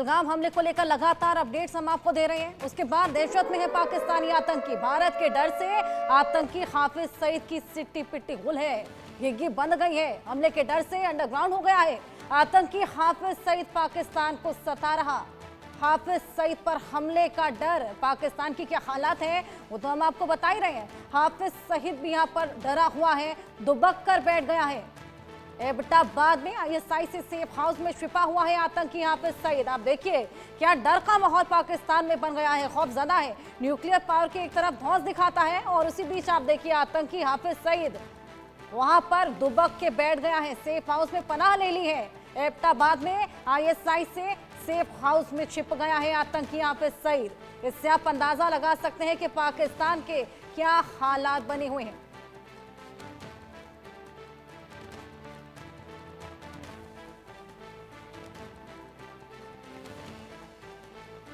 पहलगाम हमले को लेकर लगातार अपडेट्स हम आपको दे रहे हैं। उसके बाद दहशत में है पाकिस्तानी आतंकी। भारत के डर से आतंकी हाफिज सईद की सिट्टी पिट्टी गुल है, ये बंद गई है। हमले के डर से अंडरग्राउंड हो गया है। आतंकी हाफिज सईद पाकिस्तान को सता रहा। हाफिज सईद पर हमले का डर, पाकिस्तान की क्या हालात है वो तो हम आपको बता ही रहे हैं। हाफिज सईद भी यहाँ पर डरा हुआ है, दुबक कर बैठ गया है। एबटाबाद में आईएसआई से सेफ हाउस में छिपा हुआ है आतंकी हाफिज सईद। आप देखिए क्या डर का माहौल पाकिस्तान में बन गया है, खौफजदा है। न्यूक्लियर पावर की एक तरफ धौंस दिखाता है और उसी बीच आप देखिए आतंकी हाफिज सईद वहां पर दुबक के बैठ गया है, सेफ हाउस में पनाह ले ली है। एबटाबाद में आईएसआई से सेफ हाउस में छिप गया है आतंकी हाफिज सईद। इससे आप अंदाजा लगा सकते हैं कि पाकिस्तान के क्या हालात बने हुए हैं।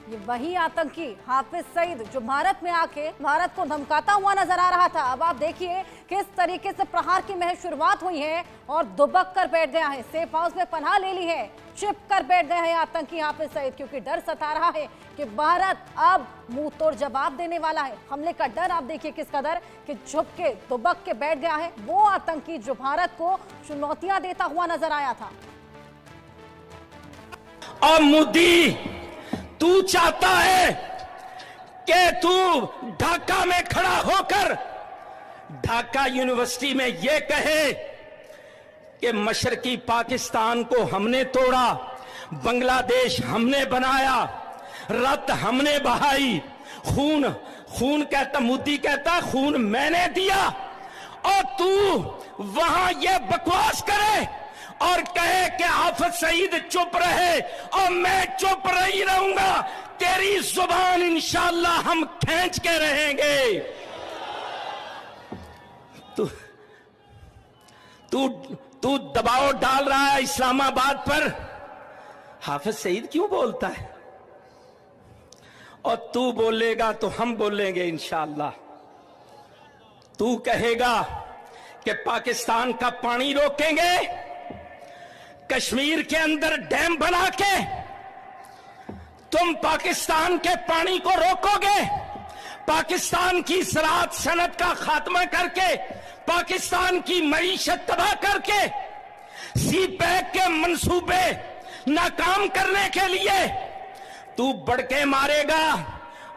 ये वही आतंकी हाफिज सईद जो भारत में आके भारत को धमकाता हुआ नजर आ रहा था। अब आप देखिए किस तरीके से प्रहार की महज शुरुआत हुई है और दुबक कर बैठ गया है, सेफ हाउस में पनाह ले ली है, छिप कर बैठ गया है आतंकी हाफिज सईद, क्योंकि डर सता रहा है कि भारत अब मुंह तोड़ जवाब देने वाला है। हमले का डर आप देखिए किस कदर कि छुप के दुबक के बैठ गया है वो आतंकी जो भारत को चुनौतियां देता हुआ नजर आया था। और मोदी तू चाहता है कि तू ढाका में खड़ा होकर ढाका यूनिवर्सिटी में यह कहे कि मशरकी पाकिस्तान को हमने तोड़ा, बांग्लादेश हमने बनाया, रत हमने बहाई, खून कहता, मोदी कहता खून मैंने दिया, और तू वहां यह बकवास करे और कहे कि हाफिज सईद चुप रहे और मैं चुप नहीं रहूंगा। तेरी जुबान इंशाअल्लाह हम खींच के रहेंगे। तू दबाव डाल रहा है इस्लामाबाद पर। हाफिज सईद क्यों बोलता है? और तू बोलेगा तो हम बोलेंगे इंशाअल्लाह। तू कहेगा कि पाकिस्तान का पानी रोकेंगे, कश्मीर के अंदर डैम बना के तुम पाकिस्तान के पानी को रोकोगे, पाकिस्तान की ज़राअत सनत का खात्मा करके, पाकिस्तान की मईशत तबाह करके, सी पैक के मंसूबे नाकाम करने के लिए तू बड़के मारेगा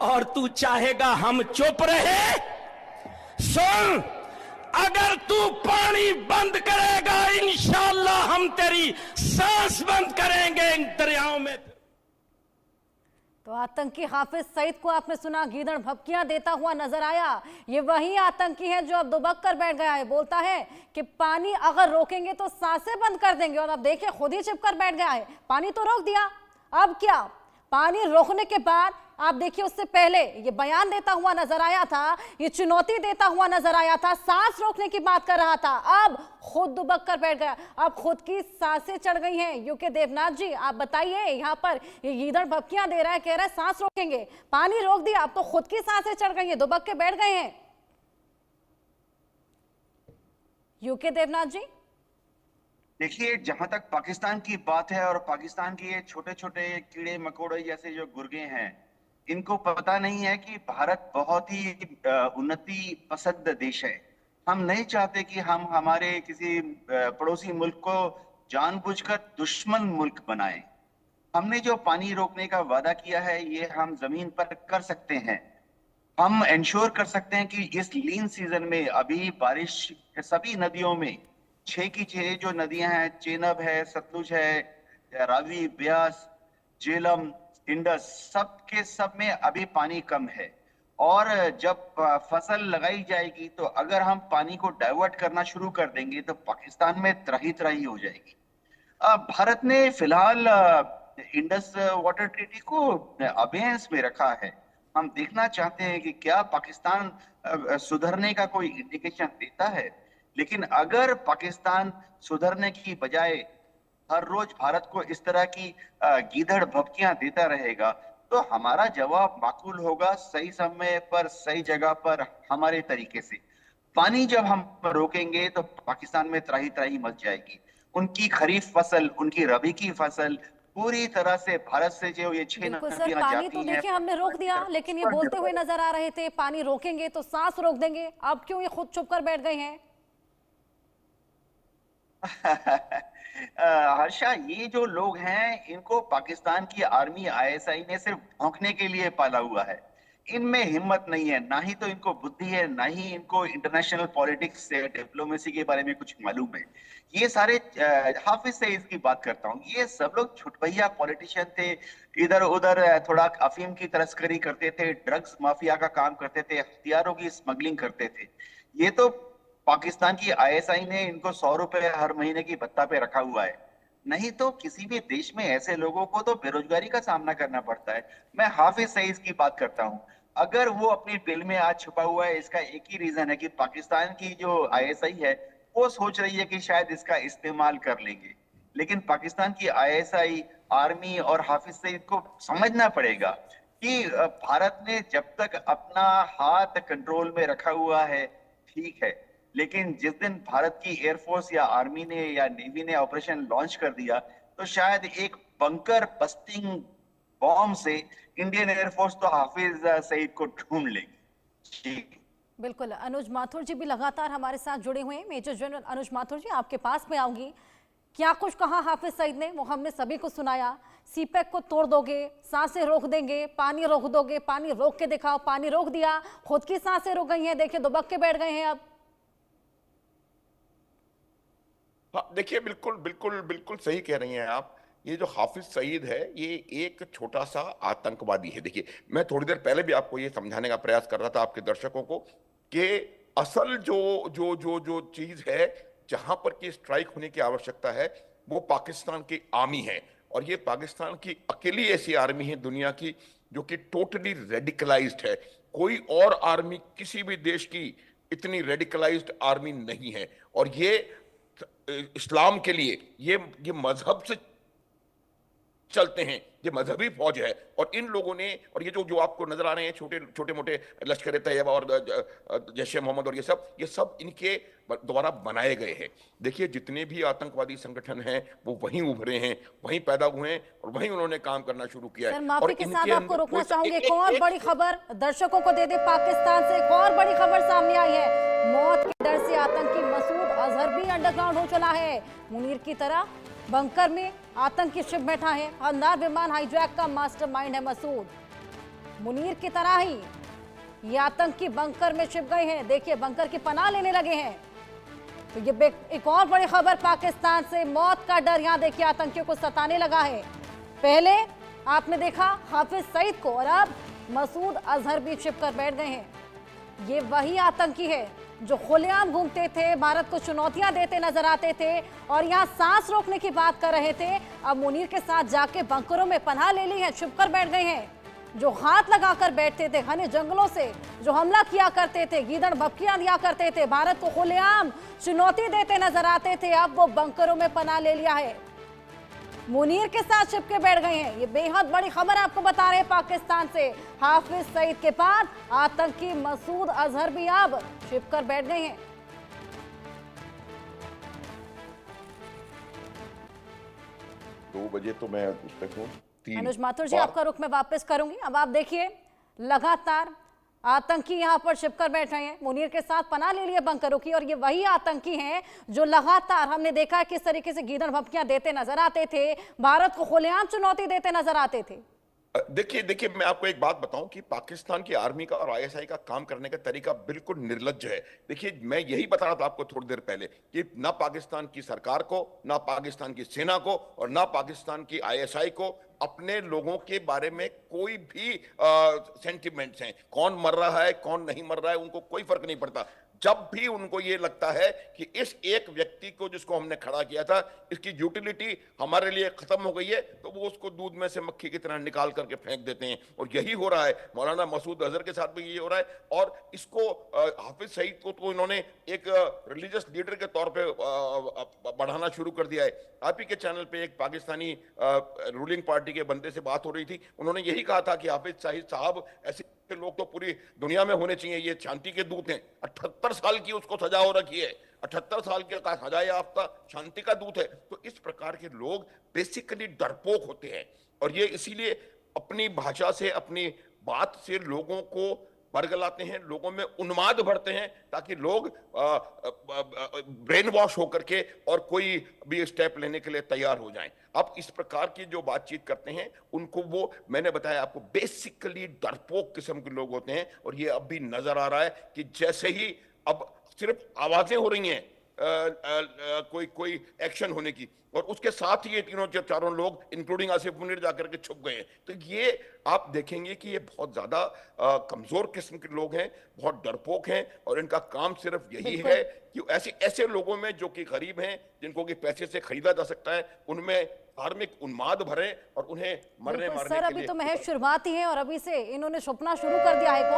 और तू चाहेगा हम चुप रहे। सुन, अगर तू पानी बंद करेगा इंशाअल्लाह हम तेरी सांस बंद करेंगे इन दरियाओं में। तो आतंकी हाफिज सईद को आपने सुना, गीदड़ भपकियां देता हुआ नजर आया। ये वही आतंकी है जो अब दुबक कर बैठ गया है, बोलता है कि पानी अगर रोकेंगे तो सांसें बंद कर देंगे, और अब देखिए खुद ही चिपकर बैठ गया है। पानी तो रोक दिया, अब क्या? पानी रोकने के बाद आप देखिए उससे पहले ये बयान देता हुआ नजर आया था, ये चुनौती देता हुआ नजर आया था, सांस रोकने की बात कर रहा था, अब खुद दुबक कर बैठ गया। अब खुद की सांसें चढ़ गई हैं। यूके देवनाथ जी आप बताइए, यहाँ पर ये गीदड़ भपकियां दे रहा है, कह रहा है सांस रोकेंगे, पानी रोक दिया, अब तो खुद की सांसें चढ़ गई हैं, दुबक के बैठ गए हैं। यूके देवनाथ जी देखिए, जहां तक पाकिस्तान की बात है और पाकिस्तान के ये छोटे छोटे कीड़े मकोड़े जैसे जो गुर्गे हैं, इनको पता नहीं है कि भारत बहुत ही उन्नति पसंद देश है। हम नहीं चाहते कि हम हमारे किसी पड़ोसी मुल्क को जानबूझकर दुश्मन मुल्क बनाएं। हमने जो पानी रोकने का वादा किया है ये हम जमीन पर कर सकते हैं। हम इंश्योर कर सकते हैं कि इस लीन सीजन में अभी बारिश सभी नदियों में 6 की 6 जो नदियां हैं, चेनाब है, सतलुज है, रावी, ब्यास, झेलम, इंडस, सब के सब में अभी पानी कम है। और जब फसल लगाई जाएगी तो अगर हम पानी को डाइवर्ट करना शुरू कर देंगे तो पाकिस्तान में त्राही त्राही हो जाएगी। भारत ने फिलहाल इंडस वाटर ट्रीटी को अबेयंस में रखा है। हम देखना चाहते हैं कि क्या पाकिस्तान सुधरने का कोई इंडिकेशन देता है। लेकिन अगर पाकिस्तान सुधरने की बजाय हर रोज भारत को इस तरह की गीदड़ भपकियां देता रहेगा तो हमारा जवाब माकूल होगा, सही समय पर सही जगह पर हमारे तरीके से। पानी जब हम रोकेंगे तो पाकिस्तान में त्राही त्राही मच जाएगी। उनकी खरीफ फसल, उनकी रबी की फसल पूरी तरह से भारत से जो ये 6 बिल्कुल सर, नदियां पानी जाती तो हैं देखिए हमने रोक दिया, लेकिन ये बोलते हुए नजर आ रहे थे पानी रोकेंगे तो सांस रोक देंगे। अब क्यों ये खुद चुप कर बैठ गए हैं? हर्षा, ये जो लोग हैं इनको पाकिस्तान की आर्मी आईएसआई ने सिर्फ भौंकने के लिए पाला हुआ है। इनमें हिम्मत नहीं है, ना ही तो इनको बुद्धि है, ना ही इनको इंटरनेशनल पॉलिटिक्स से डिप्लोमेसी के बारे में कुछ मालूम है। ये सारे हाफिज सईद की बात करता हूँ, ये सब लोग छुटभैया पॉलिटिशियन थे। इधर उधर थोड़ा अफीम की तस्करी करते थे, ड्रग्स माफिया का काम करते थे, हथियारों की स्मगलिंग करते थे। ये तो पाकिस्तान की आईएसआई ने इनको 100 रुपए हर महीने की भत्ता पे रखा हुआ है। नहीं तो किसी भी देश में ऐसे लोगों को तो बेरोजगारी का सामना करना पड़ता है। मैं हाफिज सईद की बात करता हूँ। अगर वो अपनी बिल में आज छुपा हुआ है, इसका एक ही रीजन है कि पाकिस्तान की जो आईएसआई है वो सोच रही है कि शायद इसका इस्तेमाल कर लेंगे। लेकिन पाकिस्तान की आईएसआई, आर्मी और हाफिज सईद को समझना पड़ेगा कि भारत ने जब तक अपना हाथ कंट्रोल में रखा हुआ है ठीक है, लेकिन जिस दिन भारत की एयरफोर्स या आर्मी ने या नेवी ने ऑपरेशन लॉन्च कर दिया तो शायद एक बंकर बस्टिंग बॉम्ब से इंडियन एयरफोर्स तो हाफिज सईद को ढूंढ लेगी। जी बिल्कुल, अनुज माथुर जी भी लगातार हमारे साथ जुड़े हुए हैं। मेजर जनरल अनुज माथुर जी, आपके पास में आऊंगी। क्या कुछ कहा हाफिज सईद ने, वो हमने सभी को सुनाया। सीपैक को तोड़ दोगे, सांसें रोक देंगे, पानी रोक दोगे, पानी रोक के दिखाओ, पानी रोक दिया, खुद की सांसें रुक गई हैं, देखिए दुबक के बैठ गए हैं अब। हाँ, देखिए, बिल्कुल बिल्कुल बिल्कुल सही कह रही हैं आप। ये जो हाफिज सईद है, ये एक छोटा सा आतंकवादी है। देखिए, मैं थोड़ी देर पहले भी आपको ये समझाने का प्रयास कर रहा था आपके दर्शकों को कि असल जो जो जो जो चीज है, जहां पर की स्ट्राइक होने की आवश्यकता है, वो पाकिस्तान की आर्मी है। और ये पाकिस्तान की अकेली ऐसी आर्मी है दुनिया की जो कि टोटली रेडिकलाइज्ड है। कोई और आर्मी, किसी भी देश की इतनी रेडिकलाइज्ड आर्मी नहीं है। और ये इस्लाम के लिए, ये मजहब से चलते हैं, ये मजहबी फौज है। और इन लोगों ने, और ये जो आपको नजर आ रहे हैं छोटे छोटे मोटे लश्कर तैयबा और जैश ए मोहम्मद और ये सब इनके द्वारा बनाए गए हैं। देखिए, जितने भी आतंकवादी संगठन हैं वो वहीं उभरे हैं, वहीं पैदा हुए हैं और वहीं उन्होंने काम करना शुरू किया है। सर, माफी के साथ आपको रोकना चाहूंगी। एक और बड़ी खबर दर्शकों को दे दे, पाकिस्तान से एक और बड़ी खबर सामने आई है। मौत के डर से आतंकी मसूद अजहर भी अंडरग्राउंड हो चला है। मुनीर की तरह बंकर में आतंकी शिप बैठा है। अंदार विमान हाईजैक का मास्टरमाइंड है मसूद। मुनीर की तरह ही ये आतंकी बंकर में छिप गए हैं। देखिए, बंकर की पनाह लेने लगे हैं। तो ये एक और बड़ी खबर पाकिस्तान से, मौत का डर यहां देखिए आतंकियों को सताने लगा है। पहले आपने देखा हाफिज सईद को, और अब मसूद अजहर भी छिप कर बैठ गए हैं। ये वही आतंकी है जो खुलेआम घूमते थे, भारत को चुनौतियां देते नजर आते थे और यहां सांस रोकने की बात कर रहे थे। अब मुनीर के साथ जाके बंकरों में पनाह ले ली है, छुप कर बैठ गए हैं। जो हाथ लगाकर बैठते थे घने जंगलों से, जो हमला किया करते थे, गीदड़ भपकियां दिया करते थे, भारत को खुलेआम चुनौती देते नजर आते थे, अब वो बंकरों में पनाह ले लिया है, मुनीर के साथ छिपके बैठ गए हैं। ये बेहद बड़ी खबर आपको बता रहे हैं पाकिस्तान से। हाफिज सईद के बाद आतंकी मसूद अजहर भी अब छिपकर बैठ गए हैं। 2 बजे तो मैं उस तक हूँ। अनुज माथुर जी, आपका रुख मैं वापस करूंगी। अब आप देखिए, लगातार आतंकी यहां पर छिपकर बैठ रहे हैं। मुनीर के साथ पनाह ले लिए बंकरों की, और ये वही आतंकी हैं जो लगातार हमने देखा है किस तरीके से गीदड़ भपकियां देते नजर आते थे, भारत को खुलेआम चुनौती देते नजर आते थे। देखिए, मैं आपको एक बात बताऊं कि पाकिस्तान की आर्मी का और आईएसआई का काम करने का तरीका बिल्कुल निर्लज्ज है। देखिए, मैं यही बता रहा था आपको थोड़ी देर पहले कि ना पाकिस्तान की सरकार को, ना पाकिस्तान की सेना को और ना पाकिस्तान की आईएसआई को अपने लोगों के बारे में कोई भी सेंटिमेंट्स हैं। कौन मर रहा है, कौन नहीं मर रहा है, उनको कोई फर्क नहीं पड़ता। जब भी उनको ये लगता है कि इस एक व्यक्ति को जिसको हमने खड़ा किया था, इसकी यूटिलिटी हमारे लिए खत्म हो गई है, तो वो उसको दूध में से मक्खी की तरह निकाल करके फेंक देते हैं। और यही हो रहा है मौलाना मसूद अजहर के साथ भी ये हो रहा है। और इसको हाफिज सईद को तो इन्होंने एक रिलीजियस लीडर के तौर पे बढ़ाना शुरू कर दिया है। आप ही के चैनल पे एक पाकिस्तानी रूलिंग पार्टी के बंदे से बात हो रही थी, उन्होंने यही कहा था कि हाफिज सईद साहब ऐसे के लोग तो पूरी दुनिया में होने चाहिए, ये शांति के दूत हैं। 78 साल की उसको सजा हो रखी है, 78 साल के का सजा याफ्ता शांति का दूत है। तो इस प्रकार के लोग बेसिकली डरपोक होते हैं, और ये इसीलिए अपनी भाषा से, अपनी बात से लोगों को बरगलाते हैं, लोगों में उन्माद भरते हैं, ताकि लोग ब्रेन वॉश होकर के और कोई भी स्टेप लेने के लिए तैयार हो जाएं। अब इस प्रकार की जो बातचीत करते हैं उनको, वो मैंने बताया आपको, बेसिकली डरपोक किस्म के लोग होते हैं। और ये अब भी नजर आ रहा है कि जैसे ही अब सिर्फ आवाजें हो रही हैं कोई एक्शन होने की, और उसके साथ ही ये तीनों चारों लोग इंक्लूडिंग आसिफ मुनीर जाकर के छुप गए हैं। तो ये आप देखेंगे कि ये बहुत ज्यादा कमजोर किस्म के लोग हैं, बहुत डरपोक हैं, और इनका काम सिर्फ यही है कि ऐसे लोगों में जो कि गरीब हैं, जिनको कि पैसे से खरीदा जा सकता है, उनमें धार्मिक उन्माद भरे और उन्हें मरने मारने सर, के अभी लिए। तो महज शुरुआत ही है और अभी से इन्होंने छुपना शुरू कर दिया है।